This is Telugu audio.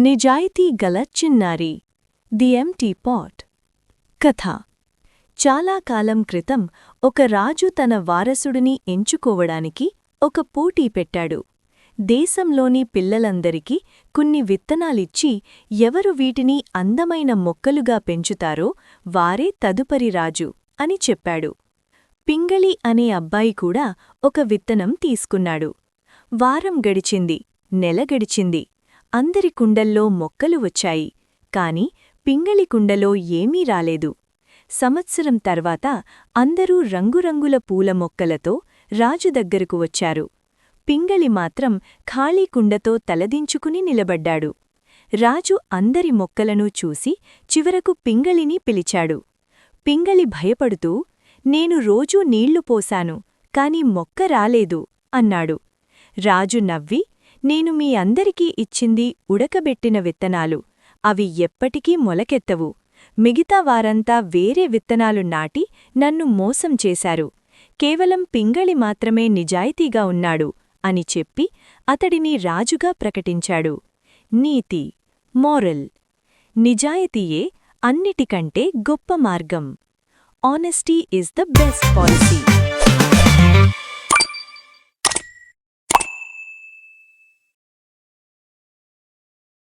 నిజాయితీ గల చిన్నారి ది ఎంప్టీ పాట్. కథ. చాలా కాలం క్రితం ఒక రాజు తన వారసుడిని ఎంచుకోవడానికి ఒక పోటీ పెట్టాడు. దేశంలోని పిల్లలందరికీ కొన్ని విత్తనాలిచ్చి ఎవరు వీటిని అందమైన మొక్కలుగా పెంచుతారో వారే తదుపరి రాజు అని చెప్పాడు. పింగళి అనే అబ్బాయి కూడా ఒక విత్తనం తీసుకున్నాడు. వారం గడిచింది, నెల గడిచింది. అందరి కుండల్లో మొక్కలు వచ్చాయి, కాని పింగళి కుండలో ఏమీ రాలేదు. సంవత్సరం తర్వాత అందరూ రంగురంగుల పూల మొక్కలతో రాజు దగ్గరకు వచ్చారు. పింగళి మాత్రం ఖాళీ కుండతో తలదించుకుని నిలబడ్డాడు. రాజు అందరి మొక్కలను చూసి చివరకు పింగళిని పిలిచాడు. పింగళి భయపడుతూ, నేను రోజూ నీళ్లు పోశాను, కాని మొక్క రాలేదు అన్నాడు. రాజు నవ్వి, నేను మీ అందరికీ ఇచ్చింది ఉడకబెట్టిన విత్తనాలు, అవి ఎప్పటికీ మొలకెత్తవు. మిగతా వారంతా వేరే విత్తనాలు నాటి నన్ను మోసం చేశారు. కేవలం పింగళి మాత్రమే నిజాయితీగా ఉన్నాడు అని చెప్పి అతడిని రాజుగా ప్రకటించాడు. నీతి, మోరల్: నిజాయితీయే అన్నిటికంటే గొప్ప మార్గం. Honesty is the best policy.